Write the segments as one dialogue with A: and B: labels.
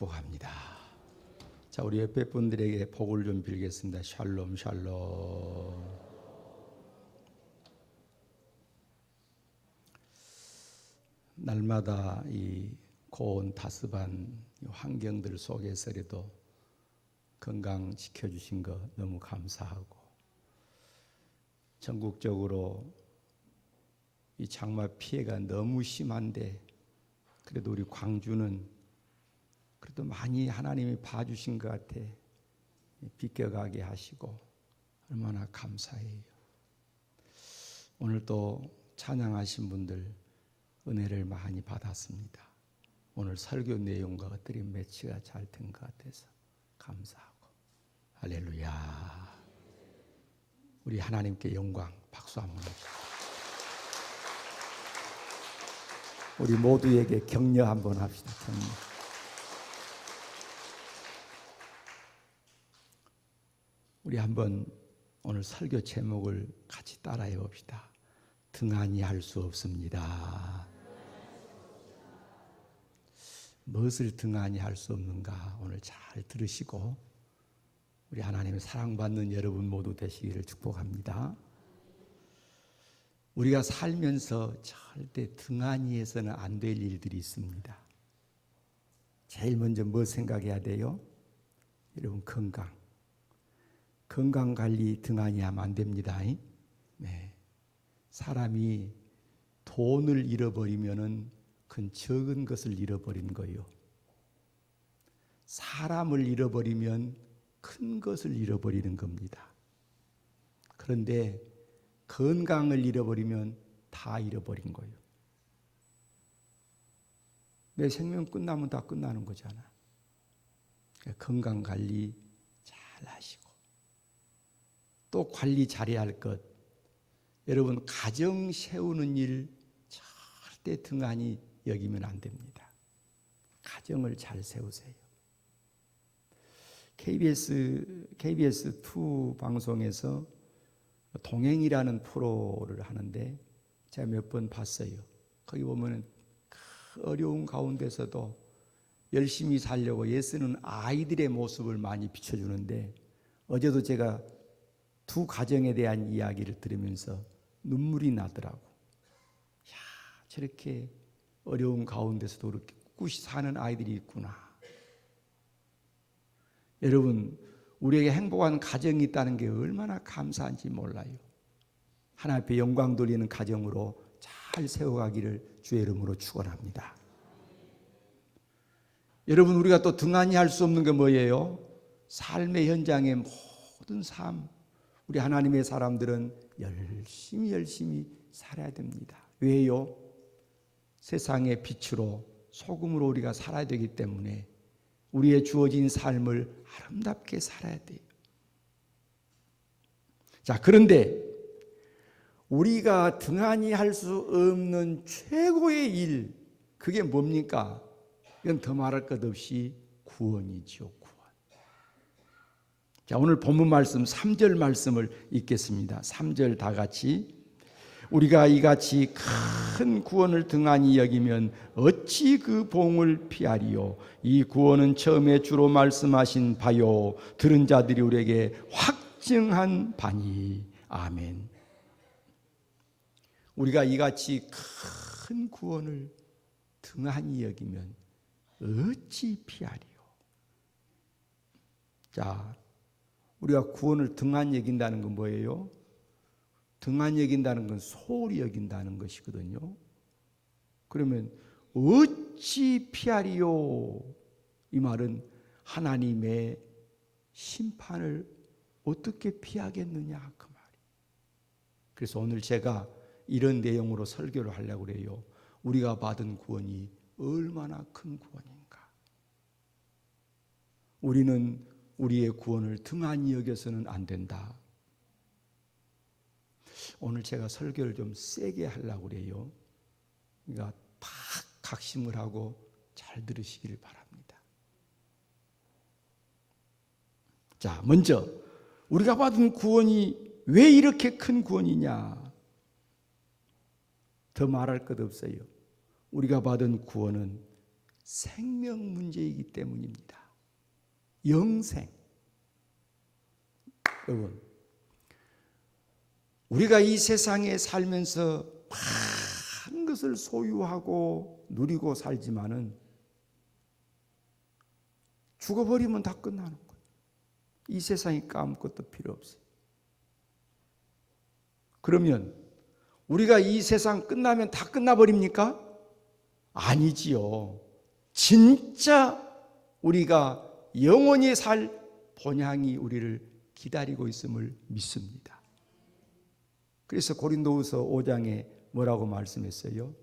A: 축복합니다. 자, 우리 옆에 분들에게 복을 좀 빌겠습니다. 샬롬 샬롬. 날마다 이 고온 다습한 환경들 속에서라도 건강 지켜주신 거 너무 감사하고, 전국적으로 이 장마 피해가 너무 심한데 그래도 우리 광주는 그래도 많이 하나님이 봐주신 것 같아. 비껴가게 하시고 얼마나 감사해요. 오늘 또 찬양하신 분들 은혜를 많이 받았습니다. 오늘 설교 내용과 것들이 매치가 잘 된 것 같아서 감사하고, 할렐루야. 우리 하나님께 영광, 박수 한번 합시다. 우리 모두에게 격려 한번 합시다. 격려. 우리 한번 오늘 설교 제목을 같이 따라해 봅시다. 등한히 할 수 없습니다. 무엇을 등한히 할 수 없는가 오늘 잘 들으시고 우리 하나님의 사랑받는 여러분 모두 되시기를 축복합니다. 우리가 살면서 절대 등한히 해서는 안 될 일들이 있습니다. 제일 먼저 뭐 생각해야 돼요? 여러분, 건강 관리 등한히 하면 안 됩니다. 네. 사람이 돈을 잃어버리면은 그건 적은 것을 잃어버린 거예요. 사람을 잃어버리면 큰 것을 잃어버리는 겁니다. 그런데 건강을 잃어버리면 다 잃어버린 거예요. 내 생명 끝나면 다 끝나는 거잖아. 건강 관리 잘 하시고, 또 관리 잘해야 할 것, 여러분 가정 세우는 일 절대 등한히 여기면 안 됩니다. 가정을 잘 세우세요. KBS2 방송에서 동행이라는 프로를 하는데 제가 몇 번 봤어요. 거기 보면 그 어려운 가운데서도 열심히 살려고 애쓰는 아이들의 모습을 많이 비춰주는데, 어제도 제가 두 가정에 대한 이야기를 들으면서 눈물이 나더라고. 야, 저렇게 어려운 가운데서도 그렇게 꿋꿋이 사는 아이들이 있구나. 여러분, 우리에게 행복한 가정이 있다는 게 얼마나 감사한지 몰라요. 하나님 앞에 영광 돌리는 가정으로 잘 세워가기를 주의 이름으로 축원합니다. 여러분, 우리가 또 등한히 할 수 없는 게 뭐예요? 삶의 현장의 모든 삶, 우리 하나님의 사람들은 열심히 살아야 됩니다. 왜요? 세상의 빛으로 소금으로 우리가 살아야 되기 때문에 우리의 주어진 삶을 아름답게 살아야 돼요. 자, 그런데 우리가 등한히 할 수 없는 최고의 일, 그게 뭡니까? 이건 더 말할 것 없이 구원이죠. 구원. 자, 오늘 본문 말씀 3절 말씀을 읽겠습니다. 3절 다 같이. 우리가 이같이 큰 구원을 등한히 여기면 어찌 그 봉을 피하리요? 이 구원은 처음에 주로 말씀하신 바요, 들은 자들이 우리에게 확증한 바니. 아멘. 우리가 이같이 큰 구원을 등한히 여기면 어찌 피하리요? 자, 우리가 구원을 등한히 여긴다는 건 뭐예요? 등한히 여긴다는 건 소홀히 여긴다는 것이거든요. 그러면 어찌 피하리요? 이 말은 하나님의 심판을 어떻게 피하겠느냐 그 말이에요. 그래서 오늘 제가 이런 내용으로 설교를 하려고 그래요. 우리가 받은 구원이 얼마나 큰 구원인가. 우리는 우리의 구원을 등한히 여겨서는 안 된다. 오늘 제가 설교를 좀 세게 하려고 그래요. 그러니까 팍 각심을 하고 잘 들으시기를 바랍니다. 자, 먼저 우리가 받은 구원이 왜 이렇게 큰 구원이냐? 더 말할 것 없어요. 우리가 받은 구원은 생명 문제이기 때문입니다. 영생. 여러분, 우리가 이 세상에 살면서 많은 것을 소유하고 누리고 살지만은 죽어버리면 다 끝나는 거예요. 이 세상에 아무것도 필요 없어요. 그러면 우리가 이 세상 끝나면 다 끝나버립니까? 아니지요. 진짜 우리가 영원히 살 본향이 우리를 기다리고 있음을 믿습니다. 그래서 고린도후서 5장에 뭐라고 말씀했어요?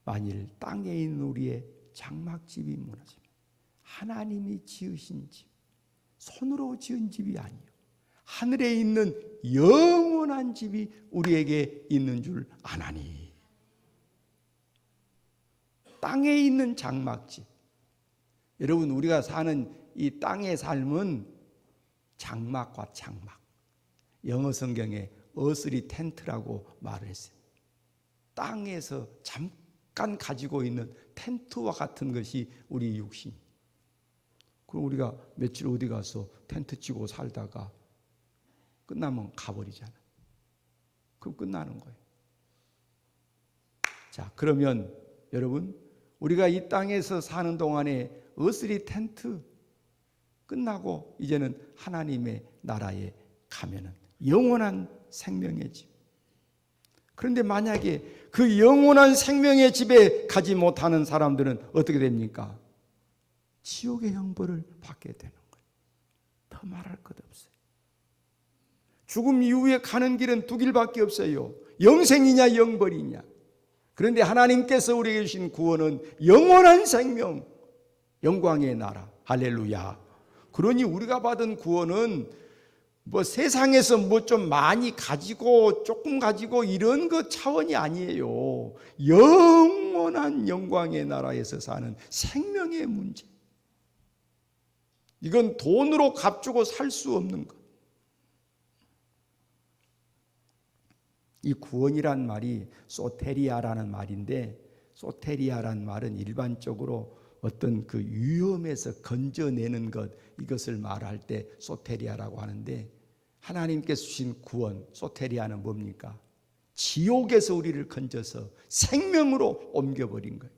A: 만일 땅에 있는 우리의 장막집이 무너지면 하나님이 지으신 집, 손으로 지은 집이 아니요 하늘에 있는 영원한 집이 우리에게 있는 줄 아나니. 땅에 있는 장막집. 여러분, 우리가 사는 이 땅의 삶은 장막과 장막. 영어 성경에 어스리 텐트라고 말을 했어요. 땅에서 잠깐 가지고 있는 텐트와 같은 것이 우리 육신. 그럼 우리가 며칠 어디 가서 텐트 치고 살다가 끝나면 가버리잖아. 그럼 끝나는 거예요. 자, 그러면 여러분, 우리가 이 땅에서 사는 동안에 어스리 텐트 끝나고 이제는 하나님의 나라에 가면은 영원한 생명의 집. 그런데 만약에 그 영원한 생명의 집에 가지 못하는 사람들은 어떻게 됩니까? 지옥의 형벌을 받게 되는 거예요. 더 말할 것 없어요. 죽음 이후에 가는 길은 두 길밖에 없어요. 영생이냐 영벌이냐. 그런데 하나님께서 우리에게 주신 구원은 영원한 생명, 영광의 나라. 할렐루야. 그러니 우리가 받은 구원은 뭐 세상에서 뭐 좀 많이 가지고 조금 가지고 이런 것 차원이 아니에요. 영원한 영광의 나라에서 사는 생명의 문제. 이건 돈으로 값주고 살 수 없는 것. 이 구원이란 말이 소테리아라는 말인데, 소테리아란 말은 일반적으로 어떤 그 위험에서 건져내는 것, 이것을 말할 때 소테리아라고 하는데, 하나님께서 주신 구원, 소테리아는 뭡니까? 지옥에서 우리를 건져서 생명으로 옮겨버린 거예요.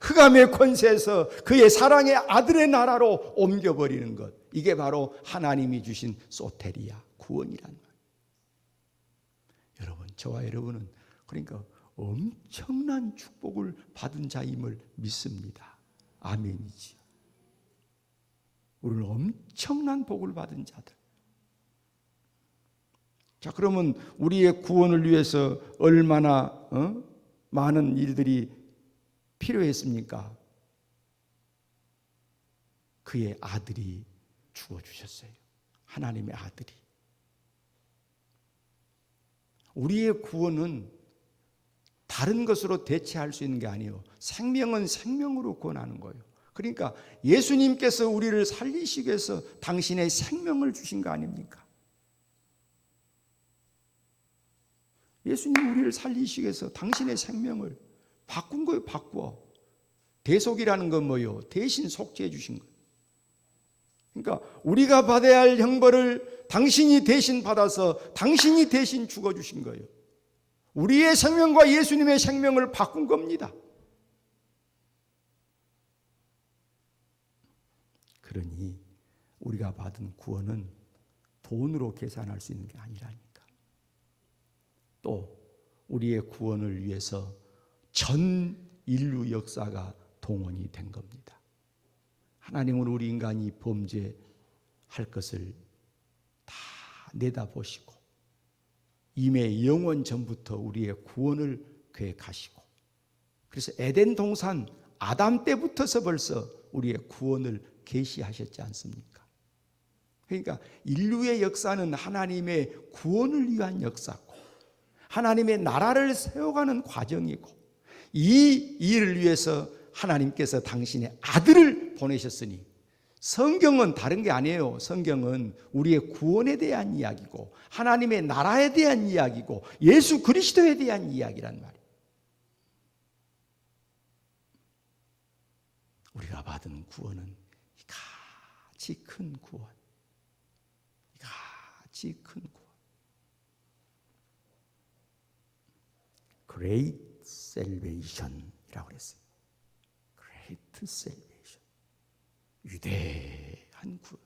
A: 흑암의 권세에서 그의 사랑의 아들의 나라로 옮겨버리는 것, 이게 바로 하나님이 주신 소테리아, 구원이란 말. 여러분, 저와 여러분은 그러니까 엄청난 축복을 받은 자임을 믿습니다. 아멘이지요. 우리는 엄청난 복을 받은 자들. 자, 그러면 우리의 구원을 위해서 얼마나 많은 일들이 필요했습니까? 그의 아들이 죽어주셨어요. 하나님의 아들이. 우리의 구원은 다른 것으로 대체할 수 있는 게 아니에요. 생명은 생명으로 구원하는 거예요. 그러니까 예수님께서 우리를 살리시기 위해서 당신의 생명을 주신 거 아닙니까? 예수님 우리를 살리시기 위해서 당신의 생명을 바꾼 거예요. 바꾸어. 대속이라는 건 뭐예요? 대신 속죄해 주신 거예요. 그러니까 우리가 받아야 할 형벌을 당신이 대신 받아서 당신이 대신 죽어주신 거예요. 우리의 생명과 예수님의 생명을 바꾼 겁니다. 그러니 우리가 받은 구원은 돈으로 계산할 수 있는 게 아니라니까. 또 우리의 구원을 위해서 전 인류 역사가 동원이 된 겁니다. 하나님은 우리 인간이 범죄할 것을 다 내다보시고 이미 영원 전부터 우리의 구원을 계획하시고, 그래서 에덴 동산 아담 때부터서 벌써 우리의 구원을 계시하셨지 않습니까? 그러니까 인류의 역사는 하나님의 구원을 위한 역사고 하나님의 나라를 세워가는 과정이고, 이 일을 위해서 하나님께서 당신의 아들을 보내셨으니, 성경은 다른 게 아니에요. 성경은 우리의 구원에 대한 이야기고 하나님의 나라에 대한 이야기고 예수 그리스도에 대한 이야기란 말이에요. 우리가 받은 구원은 이같이 큰 구원, 이같이 큰 구원. Great Salvation이라고 그랬어요. Great Salvation. 위대한 구원.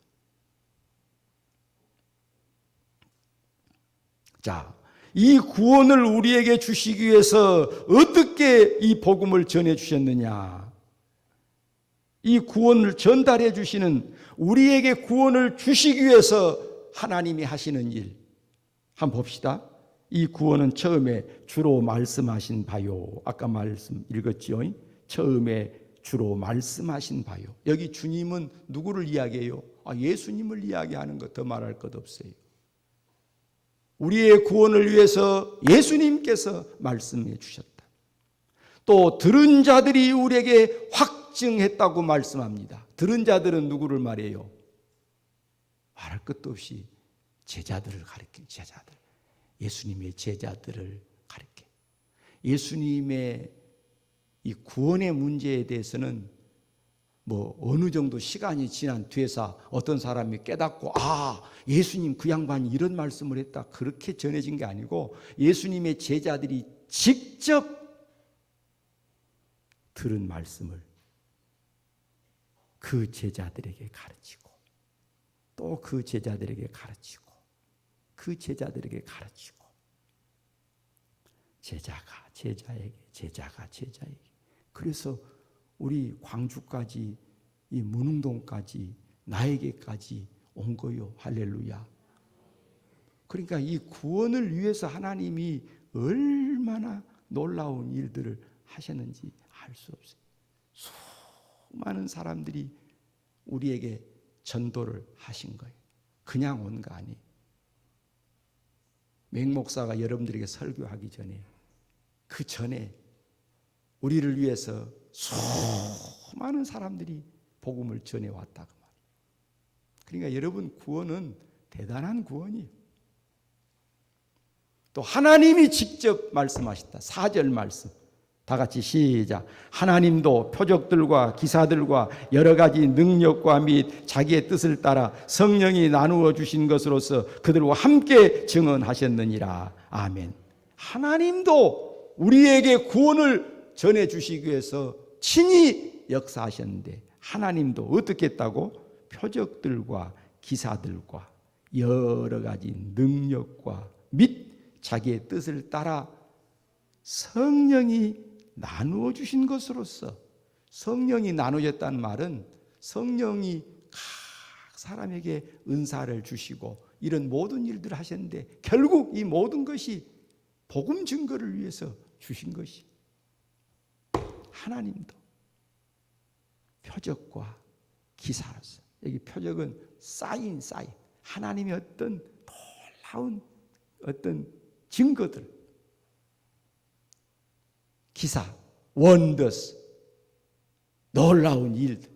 A: 자, 이 구원을 우리에게 주시기 위해서 어떻게 이 복음을 전해 주셨느냐? 이 구원을 전달해 주시는, 우리에게 구원을 주시기 위해서 하나님이 하시는 일 한번 봅시다. 이 구원은 처음에 주로 말씀하신 바요. 아까 말씀 읽었죠? 처음에 주로 말씀하신 바요. 여기 주님은 누구를 이야기해요? 예수님을 이야기하는 것, 더 말할 것 없어요. 우리의 구원을 위해서 예수님께서 말씀해 주셨다. 또 들은 자들이 우리에게 확증했다고 말씀합니다. 들은 자들은 누구를 말해요? 말할 것도 없이 제자들을 가리켜. 제자들, 예수님의 제자들을 가리켜. 예수님의 이 구원의 문제에 대해서는 어느 정도 시간이 지난 뒤에서 어떤 사람이 깨닫고, 예수님 그 양반이 이런 말씀을 했다, 그렇게 전해진 게 아니고, 예수님의 제자들이 직접 들은 말씀을 그 제자들에게 가르치고, 또 그 제자들에게 가르치고, 그 제자들에게 가르치고, 제자가 제자에게, 제자가 제자에게. 그래서 우리 광주까지, 이 문흥동까지, 나에게까지 온 거요. 할렐루야. 그러니까 이 구원을 위해서 하나님이 얼마나 놀라운 일들을 하셨는지 알 수 없어요. 수많은 사람들이 우리에게 전도를 하신 거예요. 그냥 온 거 아니에요. 맹목사가 여러분들에게 설교하기 전에, 그 전에 우리를 위해서 수많은 사람들이 복음을 전해왔다고 말이에요. 그러니까 여러분, 구원은 대단한 구원이에요. 또 하나님이 직접 말씀하셨다. 4절 말씀 다 같이 시작. 하나님도 표적들과 기사들과 여러 가지 능력과 및 자기의 뜻을 따라 성령이 나누어 주신 것으로서 그들과 함께 증언하셨느니라. 아멘. 하나님도 우리에게 구원을 전해 주시기 위해서 친히 역사하셨는데, 하나님도 어떻게 했다고? 표적들과 기사들과 여러 가지 능력과 및 자기의 뜻을 따라 성령이 나누어 주신 것으로서. 성령이 나누어졌다는 말은 성령이 각 사람에게 은사를 주시고 이런 모든 일들을 하셨는데, 결국 이 모든 것이 복음 증거를 위해서 주신 것이. 하나님도 표적과 기사로서, 여기 표적은 사인, 하나님의 어떤 놀라운 어떤 증거들, 기사, 원더스, 놀라운 일들.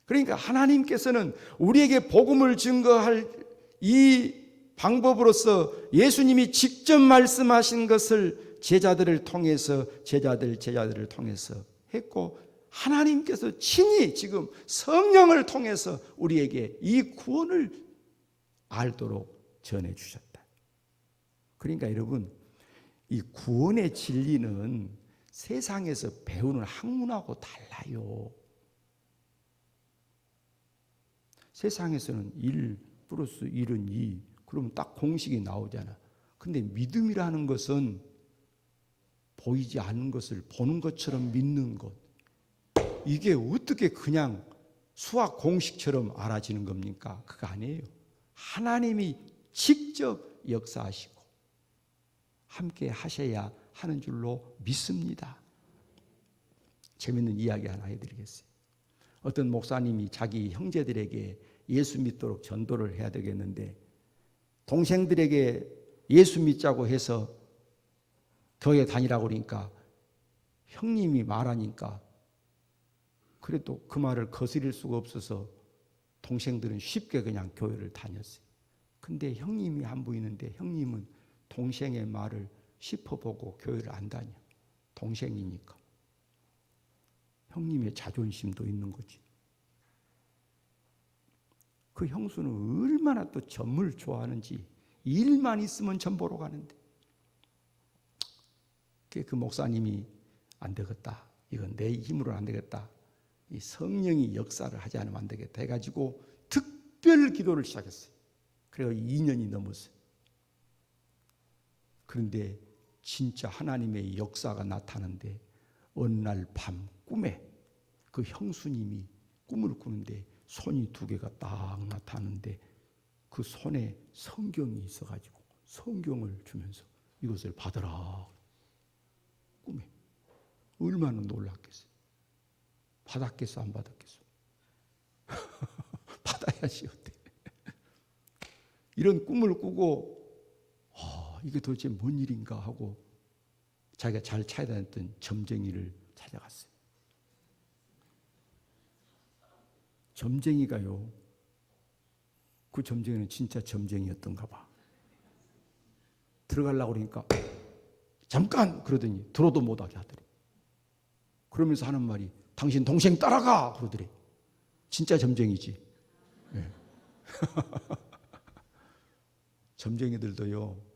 A: 그러니까 하나님께서는 우리에게 복음을 증거할 이 방법으로서 예수님이 직접 말씀하신 것을 제자들을 통해서, 제자들을 통해서 했고, 하나님께서 친히 지금 성령을 통해서 우리에게 이 구원을 알도록 전해주셨다. 그러니까 여러분, 이 구원의 진리는 세상에서 배우는 학문하고 달라요. 세상에서는 1 플러스 1은 2, 그러면 딱 공식이 나오잖아. 근데 믿음이라는 것은 보이지 않는 것을 보는 것처럼 믿는 것. 이게 어떻게 그냥 수학 공식처럼 알아지는 겁니까? 그거 아니에요. 하나님이 직접 역사하시고 함께 하셔야 하는 줄로 믿습니다. 재밌는 이야기 하나 해드리겠어요. 어떤 목사님이 자기 형제들에게 예수 믿도록 전도를 해야 되겠는데, 동생들에게 예수 믿자고 해서 교회 다니라고 그러니까 형님이 말하니까 그래도 그 말을 거스릴 수가 없어서 동생들은 쉽게 그냥 교회를 다녔어요. 근데 형님이 안 보이는데 형님은 동생의 말을 짚어보고 교회를 안 다녀. 동생이니까. 형님의 자존심도 있는 거지. 그 형수는 얼마나 또 점을 좋아하는지 일만 있으면 점 보러 가는데 그 목사님이 안 되겠다. 이건 내 힘으로는 안 되겠다. 이 성령이 역사를 하지 않으면 안 되겠다 해가지고 특별 기도를 시작했어요. 그래서 2년이 넘었어요. 그런데 진짜 하나님의 역사가 나타나는데 어느 날 밤 꿈에 그 형수님이 꿈을 꾸는데 손이 2개가 딱 나타나는데 그 손에 성경이 있어가지고 성경을 주면서 이것을 받아라. 꿈에. 얼마나 놀랐겠어요. 받았겠어 안 받았겠어. 받아야지 어때. 이런 꿈을 꾸고 이게 도대체 뭔 일인가 하고 자기가 잘 찾아다녔던 점쟁이를 찾아갔어요. 점쟁이가요. 그 점쟁이는 진짜 점쟁이였던가 봐. 들어가려고 그러니까 잠깐 그러더니 들어도 못하게 하더래. 그러면서 하는 말이 당신 동생 따라가 그러더래. 진짜 점쟁이지. 네. 점쟁이들도요.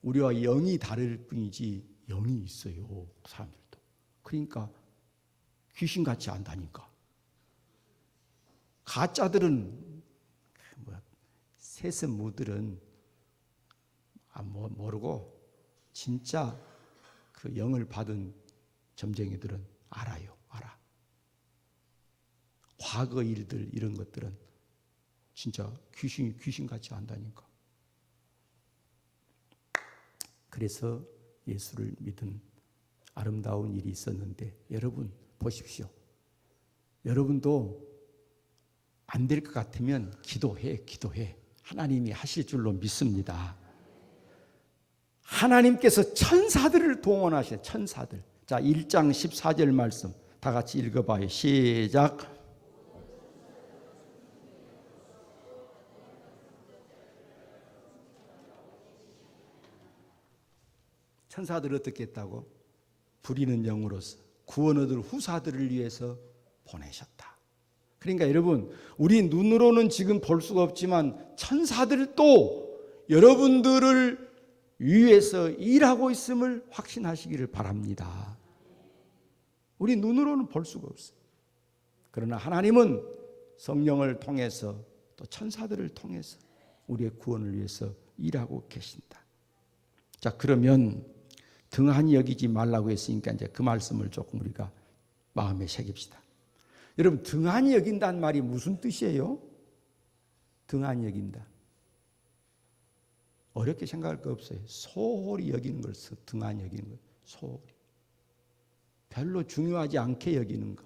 A: 우리와 영이 다를 뿐이지 영이 있어요. 사람들도. 그러니까 귀신같이 안다니까. 가짜들은 세습무들은 모르고 진짜 그 영을 받은 점쟁이들은 알아요. 알아. 과거 일들 이런 것들은 진짜 귀신같이 안다니까. 그래서 예수를 믿은 아름다운 일이 있었는데 여러분 보십시오. 여러분도 안 될 것 같으면 기도해. 하나님이 하실 줄로 믿습니다. 하나님께서 천사들을 동원하셔. 천사들. 자, 1장 14절 말씀 다 같이 읽어봐요. 시작. 천사들을 어떻게 했다고? 부리는 영으로서 구원 얻을 후사들을 위해서 보내셨다. 그러니까 여러분, 우리 눈으로는 지금 볼 수가 없지만 천사들도 여러분들을 위해서 일하고 있음을 확신하시기를 바랍니다. 우리 눈으로는 볼 수가 없어요. 그러나 하나님은 성령을 통해서 또 천사들을 통해서 우리의 구원을 위해서 일하고 계신다. 자, 그러면 등한히 여기지 말라고 했으니까 이제 그 말씀을 조금 우리가 마음에 새깁시다. 여러분, 등한히 여긴다는 말이 무슨 뜻이에요? 등한히 여긴다. 어렵게 생각할 거 없어요. 소홀히 여기는 걸 등한히 여기는 것. 소홀히. 별로 중요하지 않게 여기는 것.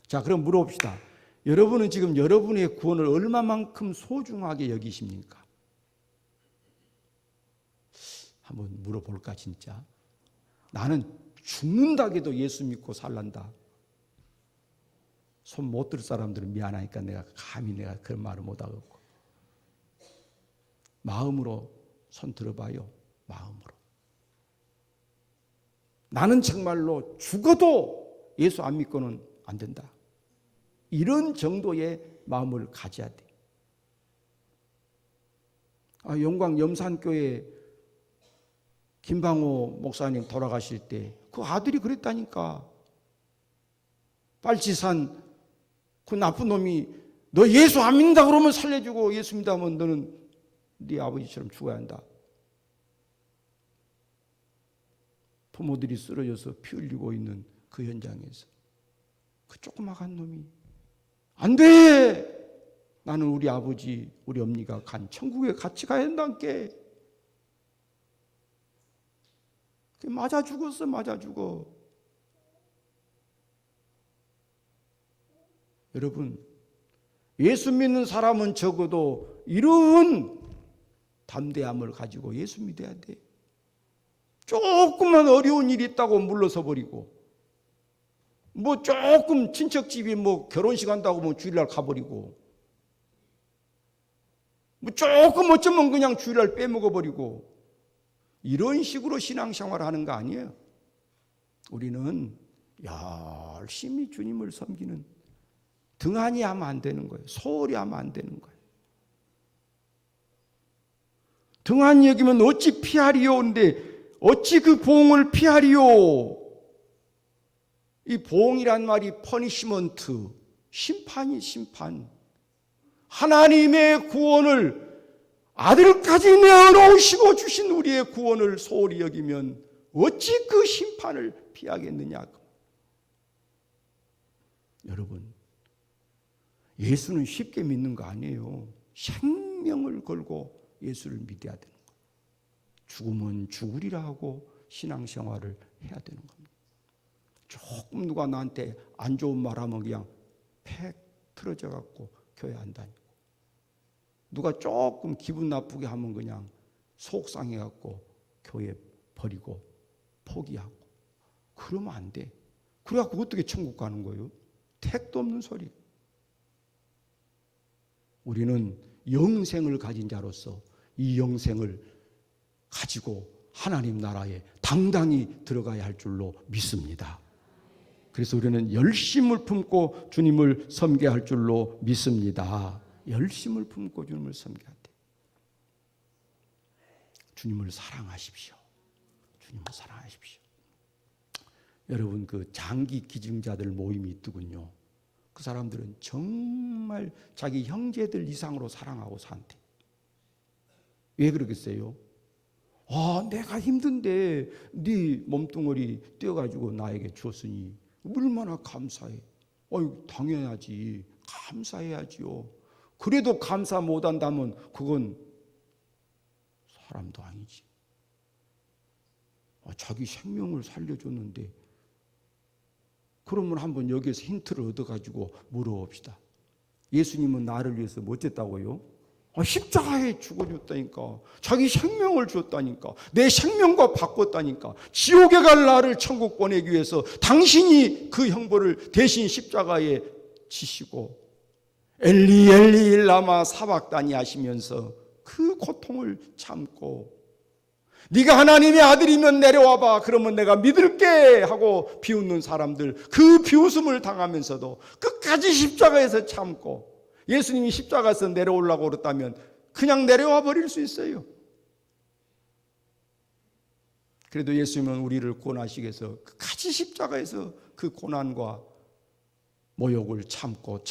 A: 자, 그럼 물어봅시다. 여러분은 지금 여러분의 구원을 얼마만큼 소중하게 여기십니까? 한번 물어볼까 진짜. 나는 죽는다게도 예수 믿고 살란다. 손 못 들 사람들은 미안하니까 내가 감히 그런 말을 못하겠고. 마음으로 손 들어봐요. 마음으로. 나는 정말로 죽어도 예수 안 믿고는 안 된다. 이런 정도의 마음을 가져야 돼. 영광 염산교회 김방호 목사님 돌아가실 때 그 아들이 그랬다니까. 빨치산 그 나쁜 놈이 너 예수 안 믿는다 그러면 살려주고 예수 믿다면 너는 네 아버지처럼 죽어야 한다. 부모들이 쓰러져서 피 흘리고 있는 그 현장에서 그 조그마한 놈이 안 돼! 나는 우리 아버지, 우리 엄니가 간 천국에 같이 가야 한다니까. 맞아 죽었어, 맞아 죽어. 여러분, 예수 믿는 사람은 적어도 이런 담대함을 가지고 예수 믿어야 돼. 조금만 어려운 일이 있다고 물러서 버리고, 뭐 조금 친척집이 뭐 결혼식 한다고 뭐 주일날 가버리고, 뭐 조금 어쩌면 그냥 주일날 빼먹어 버리고, 이런 식으로 신앙생활을 하는 거 아니에요. 우리는 열심히 주님을 섬기는, 등한히 하면 안 되는 거예요. 소홀히 하면 안 되는 거예요. 등한히 여기면 어찌 피하리요? 근데 어찌 그 보응을 피하리요? 이 보응이란 말이 퍼니시먼트, 심판이 심판. 하나님의 구원을, 아들까지 내어놓으시고 주신 우리의 구원을 소홀히 여기면 어찌 그 심판을 피하겠느냐고. 여러분, 예수는 쉽게 믿는 거 아니에요. 생명을 걸고 예수를 믿어야 되는 거예요. 죽으면 죽으리라 하고 신앙생활을 해야 되는 겁니다. 조금 누가 나한테 안 좋은 말 하면 그냥 팩 틀어져 갖고 교회 안 다니고, 누가 조금 기분 나쁘게 하면 그냥 속상해 갖고 교회 버리고 포기하고, 그러면 안 돼. 그래갖고 어떻게 천국 가는 거예요? 택도 없는 소리. 우리는 영생을 가진 자로서 이 영생을 가지고 하나님 나라에 당당히 들어가야 할 줄로 믿습니다. 그래서 우리는 열심을 품고 주님을 섬겨야 할 줄로 믿습니다. 열심을 품고 주님을 섬겨야 돼. 주님을 사랑하십시오. 주님을 사랑하십시오. 여러분, 그 장기 기증자들 모임이 있더군요. 그 사람들은 정말 자기 형제들 이상으로 사랑하고 산대. 왜 그러겠어요? 내가 힘든데 네 몸뚱어리 떼어가지고 나에게 줬으니 얼마나 감사해. 당연하지. 감사해야지요. 그래도 감사 못한다면 그건 사람도 아니지. 자기 생명을 살려줬는데, 그러면 한번 여기에서 힌트를 얻어가지고 물어봅시다. 예수님은 나를 위해서 뭐 어쨌다고요? 십자가에 죽어줬다니까. 자기 생명을 줬다니까. 내 생명과 바꿨다니까. 지옥에 갈 나를 천국 보내기 위해서 당신이 그 형벌을 대신 십자가에 지시고 엘리 엘리 라마 사박다니 하시면서 그 고통을 참고, 네가 하나님의 아들이면 내려와봐, 그러면 내가 믿을게 하고 비웃는 사람들, 그 비웃음을 당하면서도 끝까지 십자가에서 참고, 예수님이 십자가에서 내려오려고 그랬다면 그냥 내려와 버릴 수 있어요. 그래도 예수님은 우리를 구원하시기 위해서 끝까지 십자가에서 그 고난과 모욕을 참고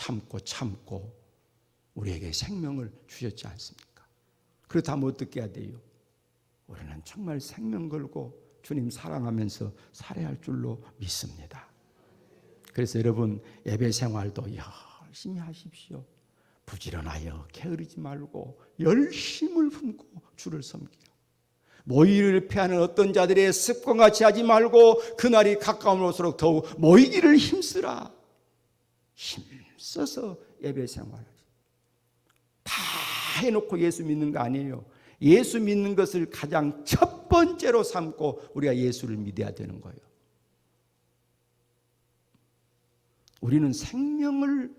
A: 우리에게 생명을 주셨지 않습니까? 그렇다면 어떻게 해야 돼요? 우리는 정말 생명 걸고 주님 사랑하면서 살아야 할 줄로 믿습니다. 그래서 여러분, 예배 생활도 열심히 하십시오. 부지런하여 게으르지 말고 열심을 품고 주를 섬기라. 모이기를 피하는 어떤 자들의 습관같이 하지 말고 그날이 가까울수록 더욱 모이기를 힘쓰라. 힘써서 예배 생활하지. 다 해놓고 예수 믿는 거 아니에요. 예수 믿는 것을 가장 첫 번째로 삼고 우리가 예수를 믿어야 되는 거예요. 우리는 생명을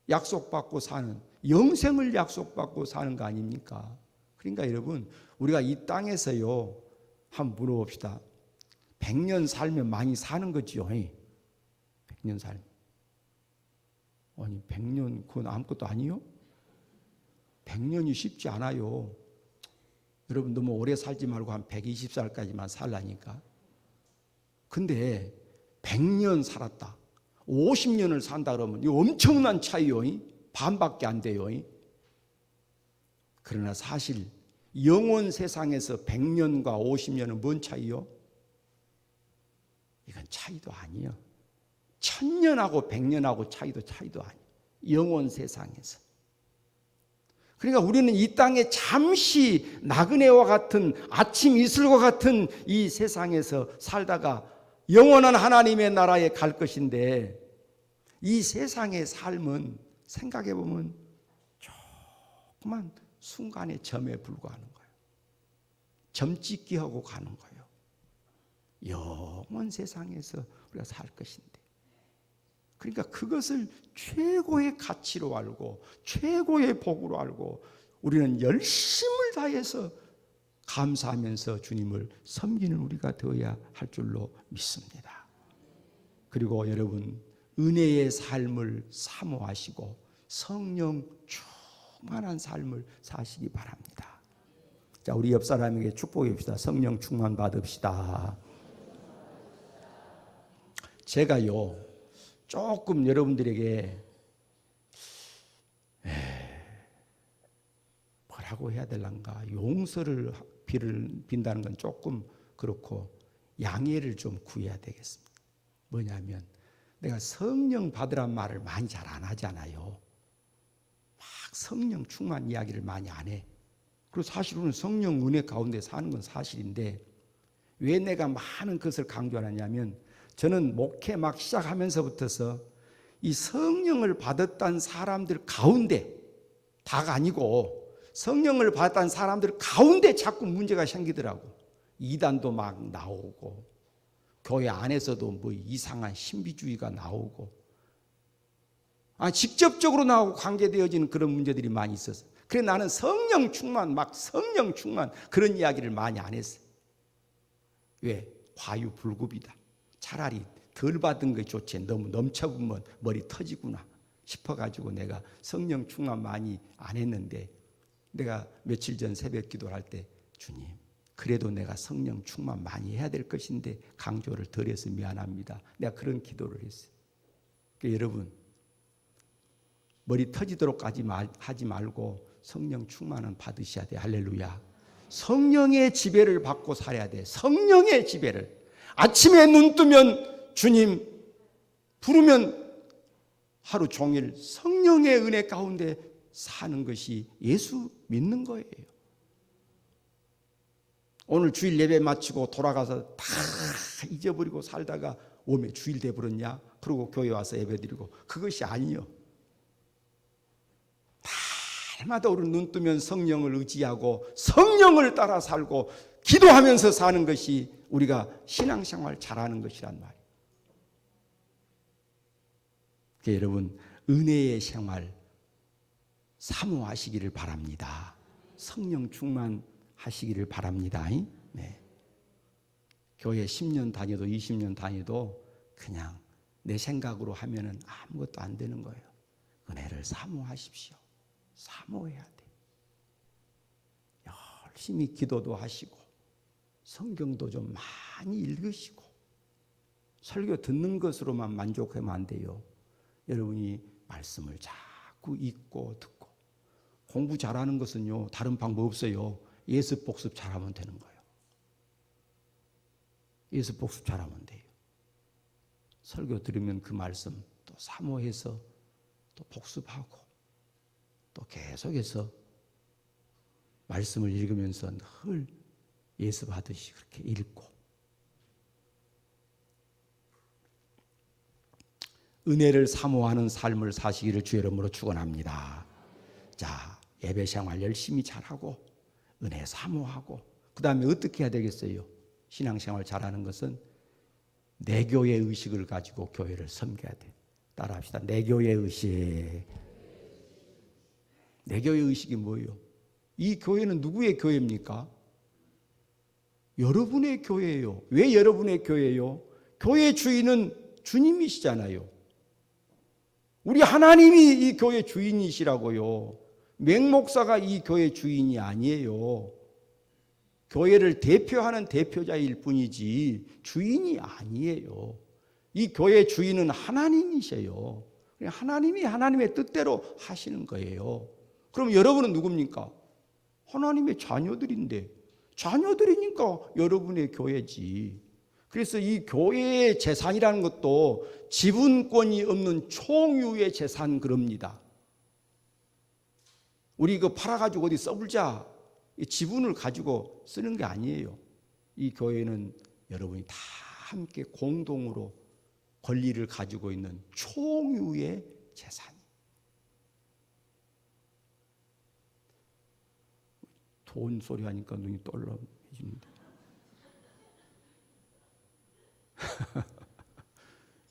A: 약속받고 사는, 영생을 약속받고 사는 거 아닙니까? 그러니까 여러분, 우리가 이 땅에서요, 한번 물어봅시다. 100년 살면 많이 사는 거지요. 100년 살면. 아니, 100년 그건 아무것도 아니요? 100년이 쉽지 않아요. 여러분, 너무 오래 살지 말고 한 120살까지만 살라니까. 근데 100년 살았다, 50년을 산다 그러면 이거 엄청난 차이요. 반밖에 안 돼요. 그러나 사실 영원 세상에서 100년과 50년은 뭔 차이요? 이건 차이도 아니에요. 1000년하고 100년하고 차이도 아니에요. 영원 세상에서. 그러니까 우리는 이 땅에 잠시 나그네와 같은, 아침 이슬과 같은 이 세상에서 살다가 영원한 하나님의 나라에 갈 것인데, 이 세상의 삶은 생각해 보면 조그만 순간의 점에 불과하는 거예요. 점찍기하고 가는 거예요. 영원 세상에서 우리가 살 것인데, 그러니까 그것을 최고의 가치로 알고 최고의 복으로 알고 우리는 열심을 다해서 감사하면서 주님을 섬기는 우리가 되어야 할 줄로 믿습니다. 그리고 여러분, 은혜의 삶을 사모하시고 성령 충만한 삶을 사시기 바랍니다. 자, 우리 옆 사람에게 축복해 봅시다. 성령 충만 받읍시다. 제가요, 조금 여러분들에게 뭐라고 해야 될란가, 용서를 빈다는 건 조금 그렇고 양해를 좀 구해야 되겠습니다. 뭐냐면 내가 성령 받으란 말을 많이 잘 안 하잖아요. 막 성령 충만 이야기를 많이 안 해. 그리고 사실은 성령 은혜 가운데 사는 건 사실인데 왜 내가 많은 것을 강조하냐면 저는 목회 막 시작하면서부터서 이 성령을 받았다는 사람들 가운데, 다가 아니고 성령을 받았다는 사람들 가운데 자꾸 문제가 생기더라고. 이단도 막 나오고 교회 안에서도 뭐 이상한 신비주의가 나오고 직접적으로 나오고 관계되어지는 그런 문제들이 많이 있었어. 그래 나는 성령 충만, 막 성령 충만 그런 이야기를 많이 안 했어. 왜? 과유불급이다. 차라리 덜 받은 게 좋지. 너무 넘쳐보면 머리 터지구나 싶어가지고 내가 성령 충만 많이 안 했는데, 내가 며칠 전 새벽 기도를 할 때 주님, 그래도 내가 성령 충만 많이 해야 될 것인데 강조를 덜 해서 미안합니다. 내가 그런 기도를 했어요. 그러니까 여러분, 머리 터지도록 하지 말고 성령 충만은 받으셔야 돼. 할렐루야. 성령의 지배를 받고 살아야 돼. 성령의 지배를. 아침에 눈 뜨면 주님 부르면 하루 종일 성령의 은혜 가운데 사는 것이 예수 믿는 거예요. 오늘 주일 예배 마치고 돌아가서 다 잊어버리고 살다가 오메 주일 돼버렸냐? 그러고 교회 와서 예배 드리고, 그것이 아니요. 날마다 우리 눈 뜨면 성령을 의지하고 성령을 따라 살고 기도하면서 사는 것이 우리가 신앙생활 잘하는 것이란 말이에요. 그러니까 여러분, 은혜의 생활 사모하시기를 바랍니다. 성령 충만하시기를 바랍니다. 네. 교회 10년 다녀도 20년 다녀도 그냥 내 생각으로 하면은 아무것도 안 되는 거예요. 은혜를 사모하십시오. 사모해야 돼. 열심히 기도도 하시고 성경도 좀 많이 읽으시고, 설교 듣는 것으로만 만족하면 안 돼요. 여러분이 말씀을 자꾸 읽고 듣고, 공부 잘하는 것은요 다른 방법 없어요. 예습 복습 잘하면 되는 거예요. 예습 복습 잘하면 돼요. 설교 들으면 그 말씀 또 사모해서 또 복습하고 또 계속해서 말씀을 읽으면서 늘 예습하듯이 그렇게 읽고, 은혜를 사모하는 삶을 사시기를 주의 이름으로 축원합니다. 자, 예배 생활 열심히 잘하고 은혜 사모하고, 그 다음에 어떻게 해야 되겠어요? 신앙생활 잘하는 것은 내교의 의식을 가지고 교회를 섬겨야 돼. 따라합시다. 내교의 의식. 내교의 의식이 뭐예요? 이 교회는 누구의 교회입니까? 여러분의 교회예요. 왜 여러분의 교회예요? 교회 주인은 주님이시잖아요. 우리 하나님이 이 교회 주인이시라고요. 맹목사가 이 교회 주인이 아니에요. 교회를 대표하는 대표자일 뿐이지 주인이 아니에요. 이 교회 주인은 하나님이셔요. 하나님이 하나님의 뜻대로 하시는 거예요. 그럼 여러분은 누굽니까? 하나님의 자녀들인데, 자녀들이니까 여러분의 교회지. 그래서 이 교회의 재산이라는 것도 지분권이 없는 총유의 재산 그럽니다. 우리 이거 팔아가지고 어디 써불자, 지분을 가지고 쓰는 게 아니에요. 이 교회는 여러분이 다 함께 공동으로 권리를 가지고 있는 총유의 재산. 돈 소리 하니까 눈이 떨렁해지는데.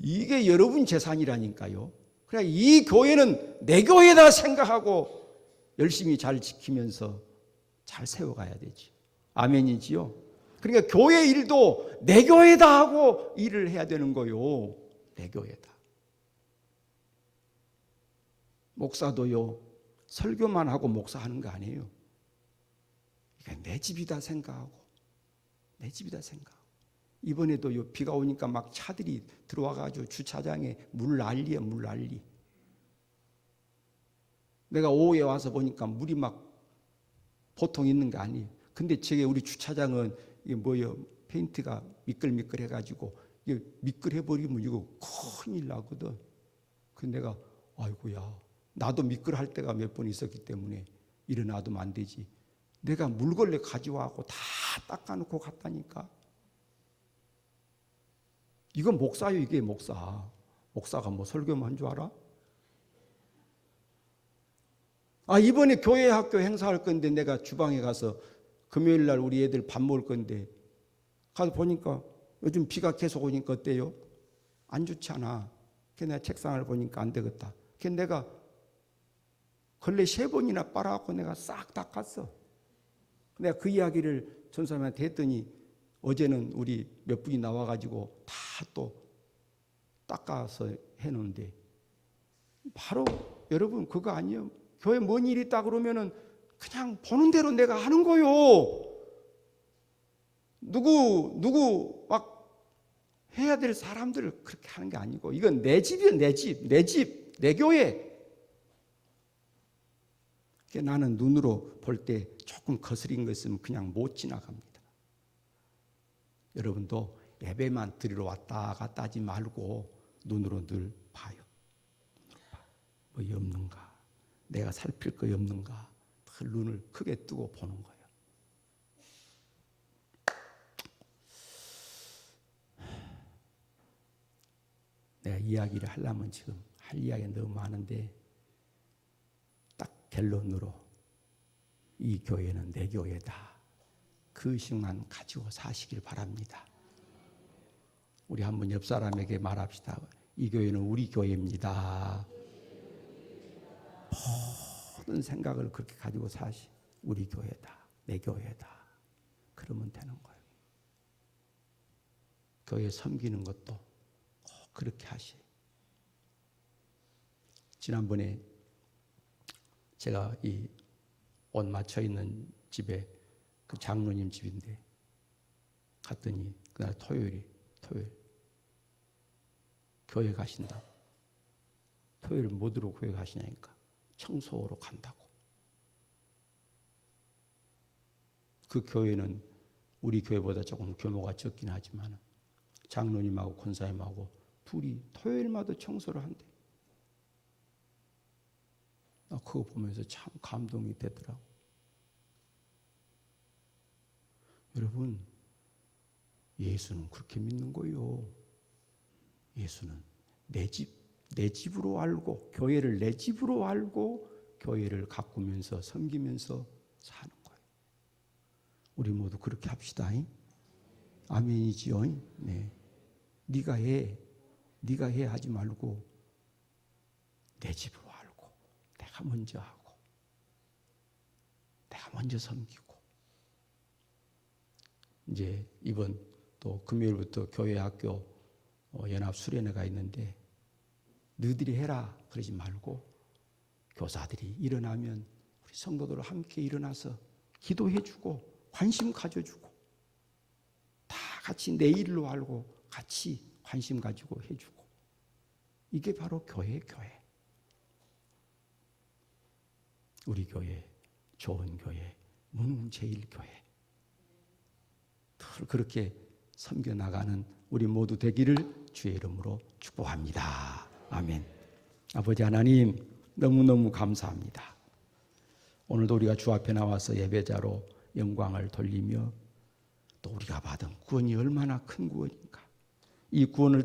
A: 이게 여러분 재산이라니까요. 그래, 이 교회는 내 교회다 생각하고 열심히 잘 지키면서 잘 세워가야 되지. 아멘이지요. 그러니까 교회 일도 내 교회다 하고 일을 해야 되는 거요. 내 교회다. 목사도요, 설교만 하고 목사하는 거 아니에요. 그러니까 내 집이다 생각하고, 내 집이다 생각하고. 이번에도 비가 오니까 막 차들이 들어와가지고 주차장에 물 난리야, 물 난리. 내가 오후에 와서 보니까 물이 막 보통 있는 게 아니에요. 근데 저게 우리 주차장은 이게 뭐예요? 페인트가 미끌미끌 해가지고 이게 미끌해버리면 이거 큰일 나거든. 근데 내가 아이고야, 나도 미끌할 때가 몇 번 있었기 때문에 일어나두면 안 되지. 내가 물걸레 가져와고 다 닦아놓고 갔다니까. 이건 목사요, 이게 목사. 목사가 뭐 설교만 한 줄 알아? 이번에 교회 학교 행사할 건데 내가 주방에 가서 금요일 날 우리 애들 밥 먹을 건데 가서 보니까 요즘 비가 계속 오니까 어때요? 안 좋지 않아. 그래서 내가 책상을 보니까 안 되겠다. 그래서 내가 걸레 3번이나 빨아갖고 내가 싹 닦았어. 내가 그 이야기를 전사님한테 했더니 어제는 우리 몇 분이 나와가지고 다 또 닦아서 해놓는데 바로 여러분 그거 아니에요. 교회 뭔 일이 있다 그러면은 그냥 보는 대로 내가 하는 거요. 누구 막 해야 될 사람들을 그렇게 하는 게 아니고 이건 내 집이에요. 내 집, 내 집, 내 교회. 나는 눈으로 볼 때 조금 거스린 거 있으면 그냥 못 지나갑니다. 여러분도 예배만 드리러 왔다 갔다 하지 말고 눈으로 늘 봐요. 뭐이 없는가? 내가 살필 거 없는가? 늘 눈을 크게 뜨고 보는 거예요. 내가 이야기를 하려면 지금 할 이야기가 너무 많은데 딱 결론으로 이 교회는 내 교회다. 그 의식만 가지고 사시길 바랍니다. 우리 한번 옆 사람에게 말합시다. 이 교회는 우리 교회입니다. 모든 생각을 그렇게 가지고 사시. 우리 교회다. 내 교회다. 그러면 되는 거예요. 교회 섬기는 것도 꼭 그렇게 하시. 지난번에 제가 이 옷 맞춰 있는 집에 그 장로님 집인데 갔더니 그날 토요일 교회 가신다. 토요일 뭐 들어 교회 가시냐니까 청소로 간다고. 그 교회는 우리 교회보다 조금 규모가 적긴 하지만 장로님하고 권사님하고 둘이 토요일마다 청소를 한대. 나 그거 보면서 참 감동이 되더라고. 여러분, 예수는 그렇게 믿는 거예요. 예수는 내 집으로 알고, 교회를 내 집으로 알고, 교회를 가꾸면서, 섬기면서 사는 거예요. 우리 모두 그렇게 합시다. 아멘이지요? 네. 네가 해 하지 말고, 내 집으로 알고, 내가 먼저 하고, 내가 먼저 섬기고, 이제 이번 또 금요일부터 교회 학교 연합 수련회가 있는데 너희들이 해라 그러지 말고 교사들이 일어나면 우리 성도들 함께 일어나서 기도해주고 관심 가져주고 다 같이 내 일로 알고 같이 관심 가지고 해주고 이게 바로 교회. 우리 교회 좋은 교회 문흥제일교회 그렇게 섬겨나가는 우리 모두 되기를 주의 이름으로 축복합니다. 아멘. 아버지 하나님 너무너무 감사합니다. 오늘도 우리가 주 앞에 나와서 예배자로 영광을 돌리며 또 우리가 받은 구원이 얼마나 큰 구원인가. 이 구원을